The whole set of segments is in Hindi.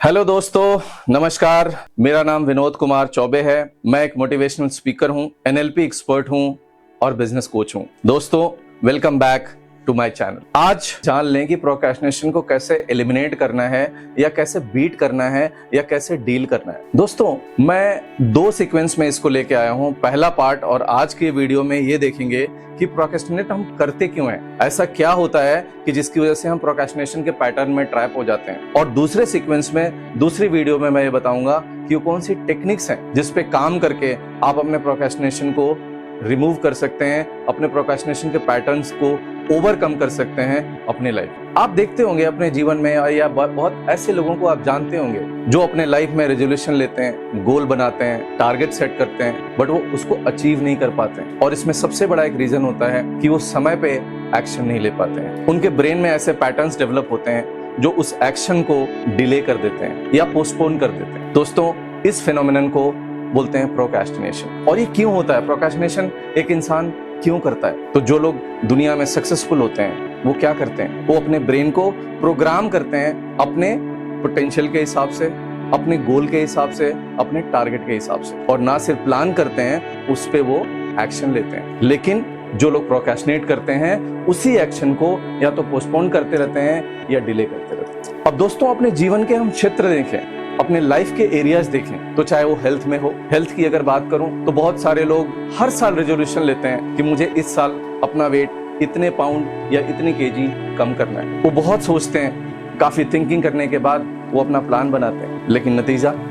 हेलो दोस्तों, नमस्कार। मेरा नाम विनोद कुमार चौबे है। मैं एक मोटिवेशनल स्पीकर हूं, एनएलपी एक्सपर्ट हूं और बिजनेस कोच हूं। दोस्तों, welcome back to my channel. आज जान लें कि प्रोक्रेस्टिनेशन को कैसे एलिमिनेट करना है या कैसे बीट करना है या कैसे डील करना है। दोस्तों, मैं दो सीक्वेंस में इसको लेके आया हूं। पहला पार्ट और आज की वीडियो में ये देखेंगे कि प्रोक्रेस्टिनेट हम करते क्यों हैं, ऐसा क्या होता है कि जिसकी वजह से हम प्रोक्रेस्टिनेशन के पैटर्न में ट्रैप हो जाते हैं। और दूसरे सीक्वेंस में, दूसरी वीडियो में मैं ये बताऊंगा कि वो कौन सी टेक्निक्स हैं जिस पे काम करके आप अपने प्रोक्रेस्टिनेशन को रिमूव कर सकते हैं, अपने प्रोक्रेस्टिनेशन के पैटर्न्स को ओवरकम कर सकते हैं अपने लाइफ। आप देखते होंगे अपने जीवन में या बहुत ऐसे लोगों को आप जानते होंगे जो अपने लाइफ में रेजोल्यूशन लेते हैं, गोल बनाते हैं, टारगेट सेट करते हैं, बट वो उसको अचीव नहीं कर पाते हैं। और इसमें सबसे बड़ा एक रीजन होता है कि वो समय पे एक्शन नहीं ले पाते हैं। उनके ब्रेन में ऐसे पैटर्न्स डेवलप होते हैं जो उस एक्शन को डिले कर देते हैं या पोस्टपोन कर देते हैं। दोस्तों, इस फिनोमिनन को बोलते हैं प्रोक्रेस्टिनेशन। और ये क्यों होता है? प्रोक्रेस्टिनेशन एक इंसान क्यों करता है? तो जो लोग दुनिया में सक्सेसफुल होते हैं वो क्या करते हैं? वो अपने ब्रेन को प्रोग्राम करते हैं अपने पोटेंशियल के हिसाब से, अपने गोल के हिसाब से, अपने टारगेट के हिसाब से। और ना सिर्फ प्लान करते हैं, उस पे वो एक्शन लेते हैं। लेकिन जो लोग प्रोक्रेस्टिनेट करते हैं उसी एक्शन को या तो पोस्टपोन करते रहते हैं या डिले करते रहते हैं। अब दोस्तों, अपने जीवन के हम क्षेत्र देखें, अपने लाइफ के एरियाज देखें, तो चाहे वो हेल्थ में हो। हेल्थ की अगर बात करूं तो बहुत सारे लोग हर साल रेजोल्यूशन लेते हैं कि मुझे इस साल अपना वेट इतने पाउंड या इतनी केजी कम करना है। वो बहुत सोचते हैं, काफी थिंकिंग करने के बाद वो अपना प्लान बनाते हैं। लेकिन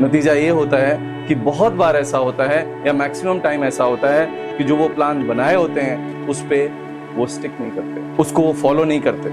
नतीजा ये होता है कि बहुत बार ऐसा होता है या मैक्सिमम टाइम ऐसा होता है कि जो वो प्लान बनाए होते हैं उस पे वो स्टिक नहीं करते, उसको वो फॉलो नहीं करते।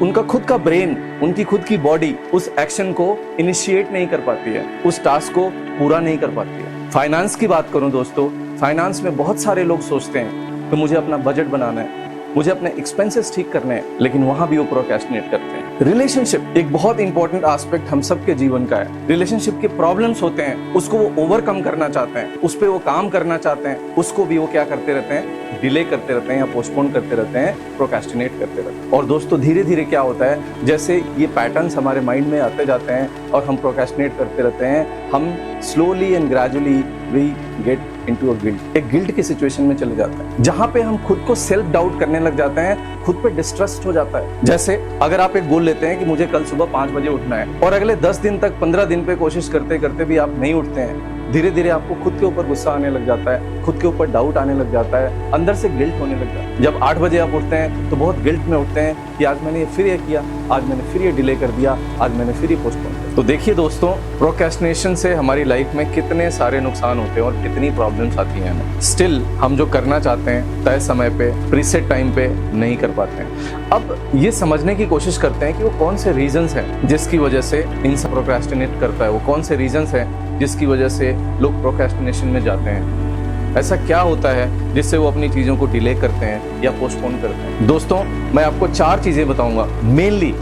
उनका खुद का ब्रेन, उनकी खुद की बॉडी उस एक्शन को इनिशिएट नहीं कर पाती है, उस टास्क को पूरा नहीं कर पाती है। फाइनेंस की बात करूं दोस्तों, फाइनेंस में बहुत सारे लोग सोचते हैं कि मुझे अपना बजट बनाना है, मुझे अपने एक्सपेंसेस ठीक करने हैं, लेकिन वहां भी वो प्रोक्रेस्टिनेट करते हैं। रिलेशनशिप एक बहुत इंपॉर्टेंट एस्पेक्ट हम सबके जीवन का है। रिलेशनशिप के प्रॉब्लम्स होते हैं, उसको वो ओवरकम करना चाहते हैं, उस पे वो काम करना चाहते हैं, उसको भी वो क्या करते रहते हैं? डिले करते रहते हैं या पोस्टपोन करते रहते हैं, प्रोक्रेस्टिनेट करते रहते हैं। और दोस्तों, धीरे धीरे क्या होता है, जैसे ये पैटर्न्स हमारे माइंड में आते जाते हैं और हम प्रोक्रेस्टिनेट करते रहते हैं, हम slowly and gradually we get into a guilt, एक गिल्ट की सिचुएशन में चले जाते हैं, जहां पे हम खुद को सेल्फ डाउट करने लग जाते हैं, खुद पे डिस्ट्रस्ट हो जाता है। जैसे अगर आप एक गोल लेते हैं कि मुझे कल सुबह 5 बजे उठना है और अगले 10 दिन तक, 15 दिन पे कोशिश करते करते भी आप नहीं उठते हैं, धीरे धीरे आपको खुद के ऊपर गुस्सा आने लग जाता है, खुद के ऊपर डाउट आने लग जाता है, अंदर से गिल्ट होने लग जाता है। जब 8 बजे आप उठते हैं तो बहुत गिल्ट में उठते हैं कि आज मैंने फिर ये किया, आज मैंने फिर ये डिले कर दिया, आज मैंने फिर ये पोस्टपोन किया। तो देखिए दोस्तों, प्रोक्रेस्टिनेशन से हमारी लाइफ में कितने सारे नुकसान होते हैं और कितनी प्रॉब्लम्स आती हैं हमें। स्टिल हम जो करना चाहते हैं तय समय पे, प्रीसेट टाइम पे नहीं कर पाते हैं। अब ये समझने की कोशिश करते हैं कि वो कौन से रीजंस हैं जिसकी वजह से इंसान प्रोक्रेस्टिनेट करता है, वो कौन से रीजंस हैं जिसकी वजह से लोग प्रोक्रेस्टिनेशन में जाते हैं। ऐसा क्या होता है जिससे वो अपनी चीज़ों को डिले करते हैं या पोस्टपोन करते हैं? दोस्तों, मैं आपको 4 चीज़ें बताऊंगा। मेनली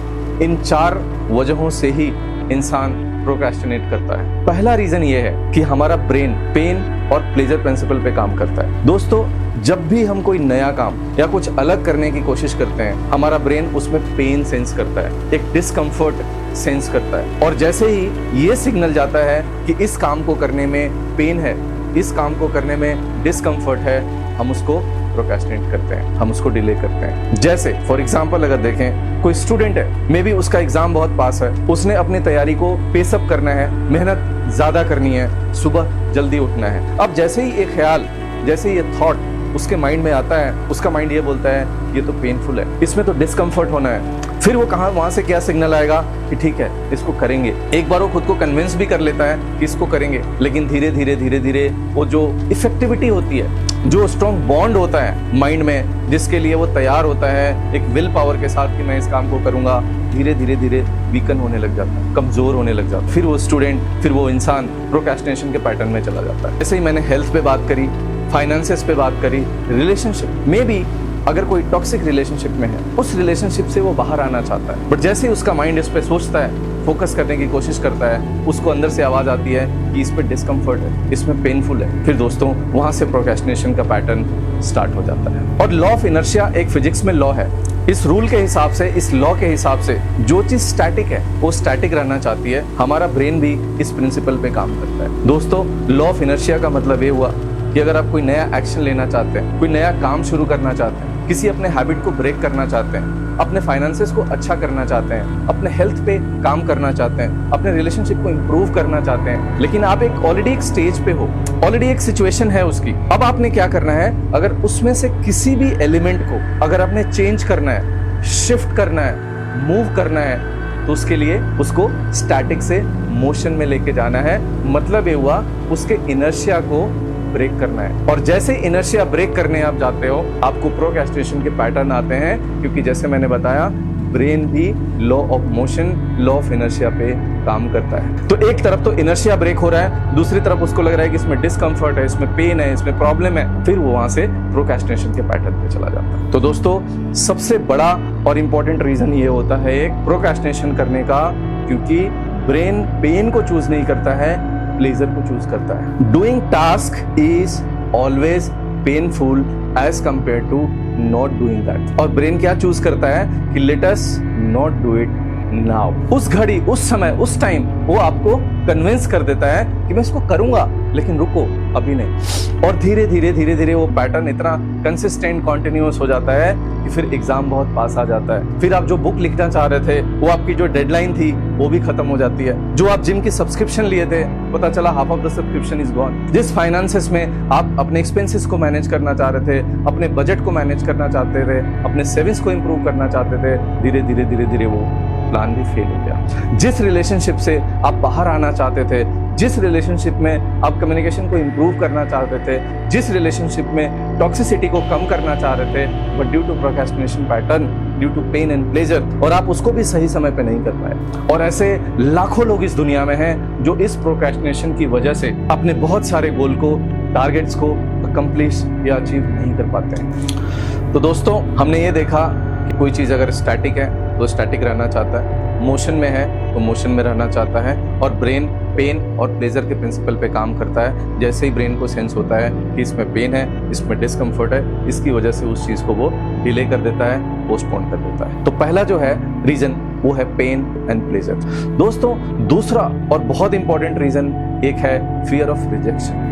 इन 4 वजहों से ही इंसान प्रोक्रेस्टिनेट करता है। पहला रीजन ये है कि हमारा ब्रेन पेन और प्लेजर प्रिंसिपल पे काम करता है। दोस्तों, जब भी हम कोई नया काम या कुछ अलग करने की कोशिश करते हैं, हमारा ब्रेन उसमें पेन सेंस करता है, एक डिस्कम्फर्ट सेंस करता है। और जैसे ही ये सिग्नल जाता है कि इस काम को करने में पेन है, इस काम को करने में डिस्कम्फर्ट है, हम उसको प्रोक्रेस्टिनेट करते हैं, हम उसको डिले करते हैं। जैसे फॉर एग्जांपल अगर देखें, कोई स्टूडेंट है, मे बी उसका एग्जाम बहुत पास है, उसने अपनी तैयारी को पेसअप करना है, मेहनत ज्यादा करनी है, सुबह जल्दी उठना है। अब जैसे ही ये ख्याल, जैसे ये थॉट उसके माइंड में आता है, उसका माइंड ये बोलता है ये तो पेनफुल है, इसमें तो डिस्कम्फर्ट होना है। फिर वो वहां से क्या सिग्नल आएगा कि ठीक है, इसको करेंगे। एक बार वो खुद को कन्विंस भी कर लेता है कि इसको करेंगे, लेकिन धीरे धीरे वो जो इफेक्टिविटी होती है, जो स्ट्रॉन्ग बॉन्ड होता है माइंड में, जिसके लिए वो तैयार होता है एक विल पावर के साथ कि मैं इस काम को करूंगा, धीरे धीरे वीकन होने लग जाता है, कमजोर होने लग जाता है। फिर वो स्टूडेंट, फिर वो इंसान प्रोक्रेस्टिनेशन के पैटर्न में चला जाता है। जैसे ही मैंने हेल्थ पे बात करी, फाइनेंसेस पे बात करी, रिलेशनशिप में भी अगर कोई टॉक्सिक रिलेशनशिप में है, उस रिलेशनशिप से वो बाहर आना चाहता है, बट जैसे ही उसका माइंड इस पे सोचता है, फोकस करने की कोशिश करता है, उसको अंदर से आवाज आती है कि इस पे डिस्कम्फर्ट है, इसमें पेनफुल है। फिर दोस्तों, वहां से प्रोक्रेस्टिनेशन का पैटर्न स्टार्ट हो जाता है। और लॉ ऑफ इनर्शिया एक फिजिक्स में लॉ है इस रूल के हिसाब से, इस लॉ के हिसाब से जो चीज स्टैटिक है वो स्टैटिक रहना चाहती है। हमारा ब्रेन भी इस प्रिंसिपल पे काम करता है। दोस्तों, लॉ ऑफ इनर्शिया का मतलब ये हुआ कि अगर आप कोई नया एक्शन लेना चाहते हैं, कोई नया काम शुरू करना चाहते हैं, किसी अपने हैबिट को ब्रेक करना चाहते हैं, अपने फाइनेंसेस को अच्छा करना चाहते हैं, अपने हेल्थ पे काम करना चाहते हैं, अपने रिलेशनशिप को इंप्रूव करना चाहते हैं, लेकिन आप ऑलरेडी एक स्टेज पे हो, ऑलरेडी एक सिचुएशन है उसकी। अब आपने क्या करना है, अगर उसमें से किसी भी एलिमेंट को अगर आपने चेंज करना है, शिफ्ट करना है, मूव करना है, तो उसके लिए उसको स्टैटिक से मोशन में लेके जाना है। मतलब ये हुआ उसके इनर्शिया को ब्रेक करना है। और जैसे इनर्शिया ब्रेक करने आप जाते हो, आपको प्रोक्रेस्टिनेशन के पैटर्न आते हैं, क्योंकि जैसे मैंने बताया ब्रेन भी law of motion, law of inertia पे काम करता है। तो एक तरफ तो इनर्शिया ब्रेक हो रहा है, दूसरी तरफ उसको लग रहा है कि इसमें डिस्कम्फर्ट है, इसमें पेन है, इसमें प्रॉब्लम है, फिर वो वहां से प्रोक्रेस्टिनेशन के पैटर्न पे चला जाता है। तो दोस्तों, सबसे बड़ा और इंपॉर्टेंट रीजन ये होता है एक प्रोक्रेस्टिनेशन करने का, क्योंकि ब्रेन पेन को चूज नहीं करता है, प्लेजर को चूज करता है। Doing task is always painful as compare to not doing that. और ब्रेन क्या चूज करता है कि let us not do it now. उस घड़ी, उस समय, उस टाइम वो आपको कन्विंस कर देता है कि मैं इसको करूंगा, लेकिन रुको, अभी नहीं। और धीरे धीरे धीरे धीरे वो पैटर्न इतना कंसिस्टेंट, कॉन्टिन्यूअस हो जाता है कि फिर एग्जाम बहुत पास आ जाता है। फिर आप जो बुक लिखना चाह रहे थे, वो आपकी जो डेडलाइन थी वो भी खत्म हो जाती है। जो आप जिम की सब्सक्रिप्शन लिए थे, पता चला half of the subscription is gone. जिस फाइनेंसेस में आप अपने एक्सपेंसेस को मैनेज करना चाह रहे थे, अपने बजट को मैनेज करना चाहते थे, अपने सेविंग्स को इंप्रूव करना चाहते थे, धीरे धीरे धीरे धीरे वो प्लान भी फेल हो गया। जिस रिलेशनशिप से आप बाहर आना चाहते थे, जिस रिलेशनशिप में आप कम्युनिकेशन को इंप्रूव करना चाहते थे, जिस रिलेशनशिप में टॉक्सिसिटी को कम करना चाह रहे थे, but due to procrastination pattern, due to pain and pleasure, और आप उसको भी सही समय पे नहीं कर पाए। और ऐसे लाखों लोग इस दुनिया में हैं जो इस प्रोक्रेस्टिनेशन की वजह से अपने बहुत सारे गोल को, टारगेट्स को अकम्प्लिश या अचीव नहीं कर पाते हैं। तो दोस्तों, हमने ये देखा कि कोई चीज़ अगर स्टैटिक है तो स्टैटिक रहना चाहता है, मोशन में है तो मोशन में रहना चाहता है, और ब्रेन पेन और प्लेजर के प्रिंसिपल पे काम करता है। जैसे ही ब्रेन को सेंस होता है कि इसमें पेन है, इसमें डिस्कम्फर्ट है, इसकी वजह से उस चीज़ को वो डिले कर देता है, पोस्टपोन कर देता है। तो पहला जो है रीजन वो है पेन एंड प्लेजर। दोस्तों, दूसरा और बहुत इंपॉर्टेंट रीजन एक है fear of rejection.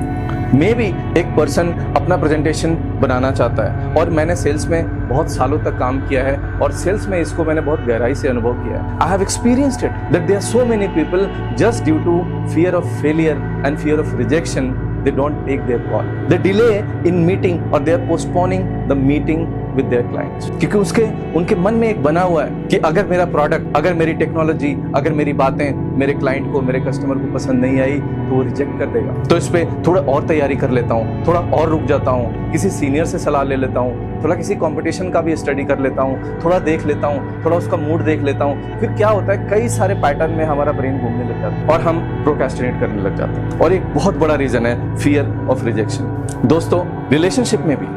May be एक पर्सन अपना प्रेजेंटेशन बनाना चाहता है, और मैंने सेल्स में बहुत सालों तक काम किया है, और सेल्स में इसको मैंने बहुत गहराई से अनुभव किया है। I have experienced it that there are so many people just due to fear of failure and fear of rejection, they don't take their call, they delay in meeting or they are postponing the meeting with their clients, क्योंकि उनके मन में एक बना हुआ है कि अगर मेरा प्रोडक्ट, अगर मेरी टेक्नोलॉजी, अगर मेरी बातें मेरे क्लाइंट को, मेरे कस्टमर को पसंद नहीं आई तो वो रिजेक्ट कर देगा। तो इस पे थोड़ा और तैयारी कर लेता हूँ, थोड़ा और रुक जाता हूँ, किसी सीनियर से सलाह ले लेता हूँ, थोड़ा किसी कंपटीशन का भी स्टडी कर लेता हूँ, थोड़ा देख लेता हूँ, थोड़ा उसका मूड देख लेता हूँ। फिर क्या होता है, कई सारे पैटर्न में हमारा ब्रेन घूमने लग जाता है और हम प्रोक्रेस्टिनेट करने लग जाते हैं। और एक बहुत बड़ा रीजन है फियर ऑफ रिजेक्शन। दोस्तों, रिलेशनशिप में भी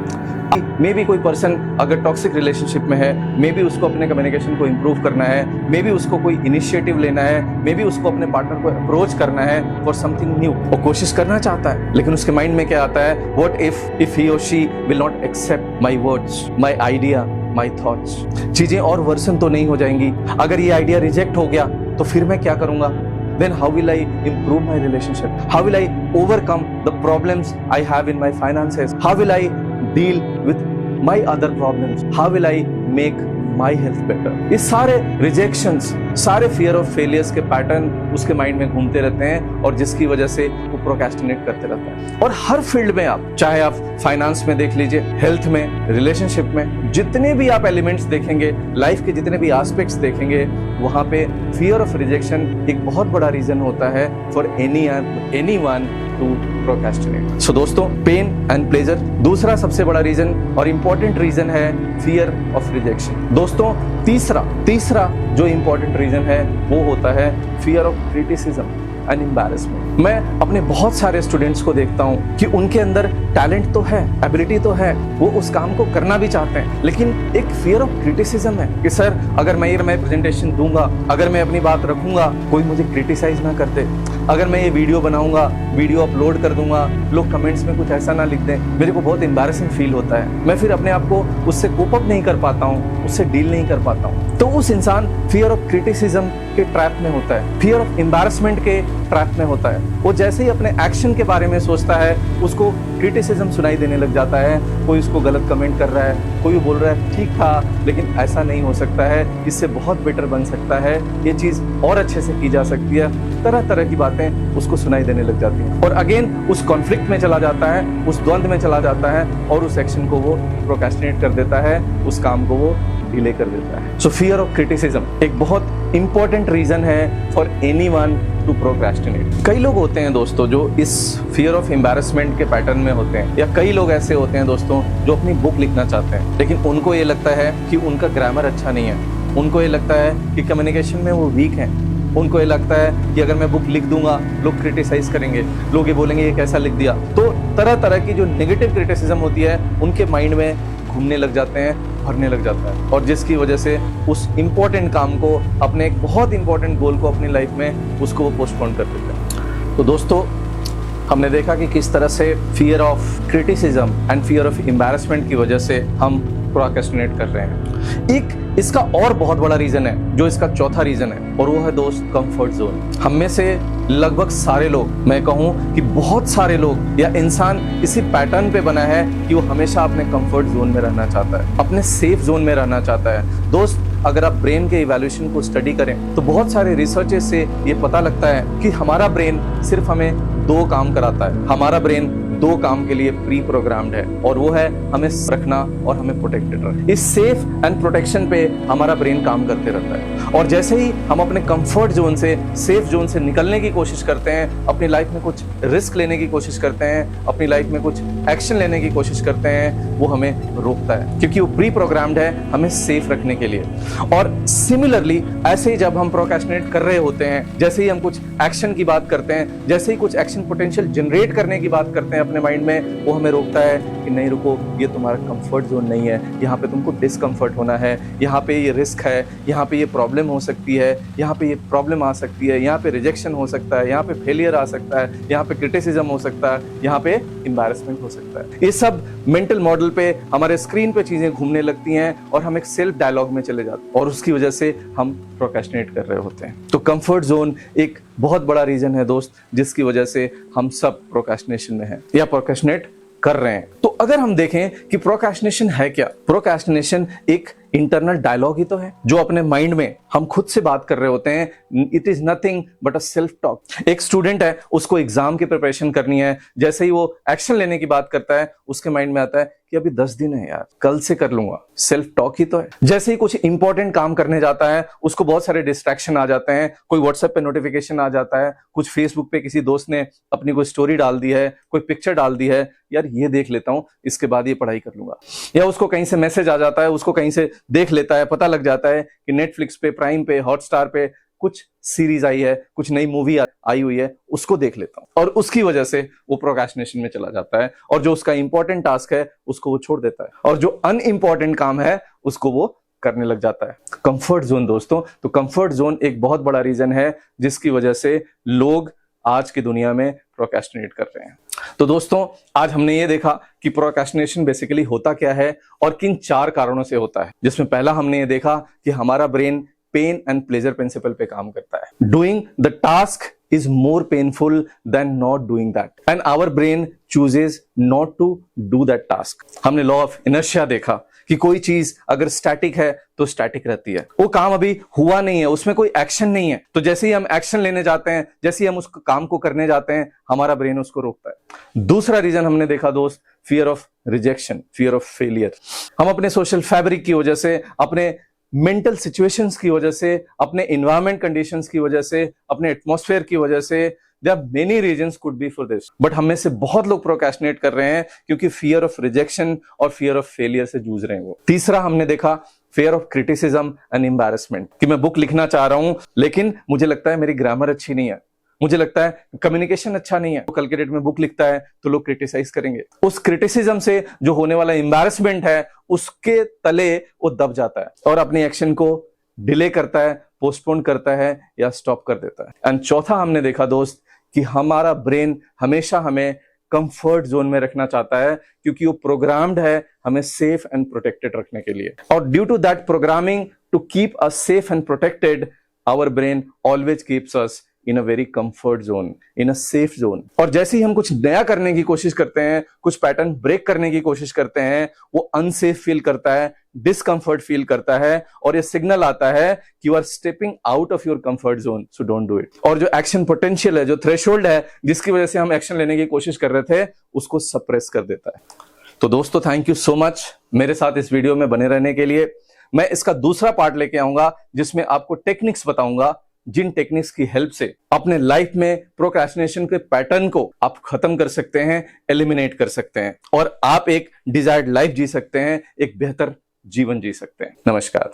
मे बी कोई पर्सन अगर टॉक्सिक रिलेशनशिप में है, मे बी उसको अपने कम्युनिकेशन को इंप्रूव करना है, मे बी उसको कोई इनिशिएटिव लेना है, मे बी उसको अपने पार्टनर को अप्रोच करना है फॉर समथिंग न्यू। वो कोशिश करना चाहता है, लेकिन उसके माइंड में क्या आता है, व्हाट इफ ही और she will not accept my words, my idea, my thoughts. चीजें और वर्सन तो नहीं हो जाएंगी? अगर ये आइडिया रिजेक्ट हो गया तो फिर मैं क्या करूंगा? Then how will I improve my relationship? How will I overcome the problems I have in my finances? How will I deal with my other problems? How will I make my health better? ये सारे rejections, सारे fear of failures के पैटर्न उसके माइंड में घूमते रहते हैं, और जिसकी वजह से वो प्रोक्रेस्टिनेट करते रहता है। और हर फील्ड में आप, चाहे आप फाइनेंस में देख लीजिए, हेल्थ में, रिलेशनशिप में, जितने भी आप एलिमेंट्स देखेंगे, लाइफ के जितने भी एस्पेक्ट्स देखेंगे, वहां पे फियर ऑफ रिजेक्शन एक बहुत बड़ा रीजन होता है फॉर एनीवन टू प्रोक्रेस्टिनेट। सो दोस्तों, पेन एंड प्लेजर दूसरा सबसे बड़ा रीजन और इंपॉर्टेंट रीजन है फियर ऑफ रिजेक्शन। दोस्तों, तीसरा जो इंपॉर्टेंट रीजन है वो होता है fear of criticism and embarrassment. मैं अपने बहुत सारे स्टूडेंट्स को देखता हूं कि उनके अंदर टैलेंट तो है, एबिलिटी तो है, वो उस काम को करना भी चाहते हैं, लेकिन एक फियर ऑफ क्रिटिसिज्म है कि सर अगर मैं प्रेजेंटेशन दूंगा, अगर मैं अपनी बात रखूंगा, कोई मुझे क्रिटिसाइज ना कर दे, अगर मैं ये वीडियो बनाऊंगा, वीडियो अपलोड कर दूंगा, लोग कमेंट्स में कुछ ऐसा ना लिख दें, मेरे को बहुत एम्बैरेसिंग फील होता है, मैं फिर अपने आप को उससे कोप अप नहीं कर पाता हूँ, उससे डील नहीं कर पाता हूँ। तो उस इंसान फियर ऑफ क्रिटिसिज्म के ट्रैप में होता है, फियर ऑफ एम्बैरेसमेंट के ट्रैप में होता है। वो जैसे ही अपने एक्शन के बारे में सोचता है, उसको क्रिटिसिज्म सुनाई देने लग जाता है, कोई उसको गलत कमेंट कर रहा है, कोई बोल रहा है ठीक था लेकिन ऐसा नहीं हो सकता है, इससे बहुत बेटर बन सकता है, ये चीज और अच्छे से की जा सकती है, तरह तरह की बातें उसको सुनाई देने लग जाती हैं और अगेन उस कॉन्फ्लिक्ट में चला जाता है, उस द्वंद्व में चला जाता है और उस एक्शन को वो प्रोक्रेस्टिनेट कर देता है, उस काम को वो डिले कर देता है। सो फियर ऑफ क्रिटिसिज्म एक बहुत इंपॉर्टेंट रीजन है फॉर एनीवन टू प्रोक्रेस्टिनेट। कई लोग होते हैं दोस्तों जो इस फियर ऑफ एम्बैरेसमेंट के पैटर्न में होते हैं, या कई लोग ऐसे होते हैं दोस्तों जो अपनी बुक लिखना चाहते हैं लेकिन उनको ये लगता है कि उनका ग्रामर अच्छा नहीं है, उनको ये लगता है कि कम्युनिकेशन में वो वीक हैं, उनको ये लगता है कि अगर मैं बुक लिख दूंगा लोग क्रिटिसाइज करेंगे, लोग ये बोलेंगे ये कैसा लिख दिया। तो तरह तरह की जो नेगेटिव क्रिटिसिज्म होती है उनके माइंड में घूमने लग जाते हैं, भरने लग जाता है और जिसकी वजह से उस इम्पोर्टेंट काम को, अपने एक बहुत इंपॉर्टेंट गोल को अपनी लाइफ में उसको वो पोस्टपोन कर देते हैं। तो दोस्तों हमने देखा कि किस तरह से fear of criticism and fear of embarrassment की वजह से हम प्रोक्रेस्टिनेट कर रहे हैं। एक इसका और बहुत बड़ा रीजन है जो इसका चौथा रीजन है और वो है दोस्त कंफर्ट जोन। हम में से लगभग सारे लोग, मैं कहूं कि बहुत सारे लोग या इंसान इसी पैटर्न पे बना है कि वो हमेशा अपने कंफर्ट जोन में रहना चाहता है, अपने सेफ जोन में रहना चाहता है। दोस्त अगर आप ब्रेन के इवैल्यूएशन को स्टडी करें तो बहुत सारे रिसर्चेस से ये पता लगता है कि हमारा ब्रेन सिर्फ हमें 2 काम कराता है, हमारा ब्रेन 2 काम के लिए प्री प्रोग्राम्ड है और वो है हमें रखना और हमें प्रोटेक्टेड रखना। इस सेफ एंड प्रोटेक्शन पे हमारा ब्रेन काम करते रहता है और जैसे ही हम अपने कंफर्ट जोन से, सेफ जोन से निकलने की कोशिश करते हैं, अपनी लाइफ में कुछ रिस्क लेने की कोशिश करते हैं, अपनी लाइफ में कुछ एक्शन लेने की कोशिश करते हैं, वो हमें रोकता है क्योंकि वो प्री प्रोग्राम्ड है हमें सेफ रखने के लिए। और सिमिलरली ऐसे ही जब हम प्रोक्रेस्टिनेट कर रहे होते हैं, जैसे ही हम कुछ एक्शन की बात करते हैं, जैसे ही कुछ एक्शन पोटेंशियल जनरेट करने की बात करते हैं अपने माइंड में, वो हमें रोकता है कि नहीं रुको, ये तुम्हारा कंफर्ट जोन नहीं है, यहाँ पे तुमको डिस्कम्फर्ट होना है, यहाँ पे ये रिस्क है, यहाँ पे ये प्रॉब्लम हो सकती है, यहाँ पे ये प्रॉब्लम आ सकती है, यहाँ पे रिजेक्शन हो सकता है, यहाँ पे फेलियर आ सकता है, यहाँ पे क्रिटिसिज्म हो सकता है, यहाँ पे एम्बैरेसमेंट हो सकता है। ये सब मेंटल मॉडल पे, हमारे स्क्रीन पे चीजें घूमने लगती हैं और हम एक सेल्फ डायलॉग में चले जाते हैं और उसकी वजह से हम प्रोक्रेस्टिनेट कर रहे होते हैं। तो कंफर्ट जोन एक बहुत बड़ा रीजन है दोस्त जिसकी वजह से हम सब प्रोक्रेस्टिनेशन में हैं या प्रोक्रेस्टिनेट कर रहे हैं। तो अगर हम देखें कि प्रोक्रेस्टिनेशन है क्या, प्रोक्रेस्टिनेशन एक इंटरनल डायलॉग ही तो है जो अपने माइंड में हम खुद से बात कर रहे होते हैं। It is nothing but a self talk. एक स्टूडेंट है, उसको एग्जाम की प्रिपरेशन करनी है, जैसे ही वो एक्शन लेने की बात करता है उसके माइंड में आता है कि अभी 10 दिन है यार, कल से कर लूंगा। सेल्फ टॉक ही तो है। जैसे ही कुछ इंपॉर्टेंट काम करने जाता है उसको बहुत सारे डिस्ट्रैक्शन आ जाते हैं, कोई व्हाट्सएप पे नोटिफिकेशन आ जाता है, कुछ फेसबुक पे किसी दोस्त ने अपनी कोई स्टोरी डाल दी है, कोई पिक्चर डाल दी है, यार ये देख लेता हूं, इसके बाद ये पढ़ाई कर लूंगा। या उसको कहीं से मैसेज आ जाता है, उसको कहीं से देख लेता है, पता लग जाता है कि नेटफ्लिक्स पे, प्राइम पे, हॉटस्टार पे कुछ सीरीज आई है, कुछ नई मूवी आई हुई है, उसको देख लेता हूं और उसकी वजह से वो प्रोक्रेस्टिनेशन में चला जाता है और जो उसका इंपॉर्टेंट टास्क है उसको वो छोड़ देता है और जो अनइंपॉर्टेंट काम है उसको वो करने लग जाता है। कंफर्ट जोन दोस्तों, तो कंफर्ट जोन एक बहुत बड़ा रीजन है जिसकी वजह से लोग आज की दुनिया में प्रोक्रेस्टिनेट कर रहे हैं। तो दोस्तों आज हमने ये देखा कि प्रोक्रेस्टिनेशन बेसिकली होता क्या है और किन 4 कारणों से होता है, जिसमें पहला हमने ये देखा कि हमारा brain pain and pleasure principle पे काम करता है। Doing the task is more painful than not doing that and our brain chooses not to do that task। हमने लॉ ऑफ इनर्शिया देखा कि कोई चीज अगर स्टैटिक है तो स्टैटिक रहती है, वो काम अभी हुआ नहीं है, उसमें कोई एक्शन नहीं है, तो जैसे ही हम एक्शन लेने जाते हैं, जैसे ही हम उस काम को करने जाते हैं, हमारा ब्रेन उसको रोकता है। दूसरा रीजन हमने देखा दोस्त, fear of rejection, fear of failure. हम अपने सोशल फैब्रिक की वजह से, अपने मेंटल सिचुएशंस की वजह से, अपने एनवायरमेंट कंडीशंस की वजह से, अपने एटमॉस्फेयर की वजह से, there are many reasons could be for this, but हम में से बहुत लोग प्रोक्रेस्टिनेट कर रहे हैं क्योंकि फियर ऑफ रिजेक्शन और फियर ऑफ फेलियर से जूझ रहे हैं वो। तीसरा हमने देखा fear of criticism and embarrassment कि मैं बुक लिखना चाह रहा हूं लेकिन मुझे लगता है मेरी ग्रामर अच्छी नहीं है, मुझे लगता है कम्युनिकेशन अच्छा नहीं है, तो कल के डेट में बुक लिखता है तो लोग क्रिटिसाइज करेंगे। उस क्रिटिसिज्म से जो होने वाला एम्बैरेसमेंट है उसके तले वो दब जाता है और अपनी एक्शन को डिले करता है, पोस्टपोन करता है या स्टॉप कर देता है। एंड चौथा हमने देखा दोस्त कि हमारा ब्रेन हमेशा हमें कंफर्ट जोन में रखना चाहता है क्योंकि वो प्रोग्राम्ड है हमें सेफ एंड प्रोटेक्टेड रखने के लिए। और due to that programming to keep us safe and protected, our brain always keeps us in a very comfort zone, in a safe zone. और जैसे ही हम कुछ नया करने की कोशिश करते हैं, कुछ पैटर्न ब्रेक करने की कोशिश करते हैं, वो अनसेफ फील करता है, डिस्कंफर्ट फील करता है और ये सिग्नल आता है कि you are stepping out of your comfort zone, so don't do it. और जो एक्शन पोटेंशियल है, जो थ्रेशोल्ड है जिसकी वजह से हम एक्शन लेने की कोशिश कर रहे थे, उसको सप्रेस कर देता है। तो दोस्तों थैंक यू सो मच मेरे साथ इस वीडियो में बने रहने के लिए। मैं इसका दूसरा पार्ट लेके आऊंगा जिसमें आपको टेक्निक्स बताऊंगा, जिन टेक्निक्स की हेल्प से अपने लाइफ में प्रोक्रेस्टिनेशन के पैटर्न को आप खत्म कर सकते हैं, एलिमिनेट कर सकते हैं और आप एक डिजायर्ड लाइफ जी सकते हैं, एक बेहतर जीवन जी सकते हैं। नमस्कार।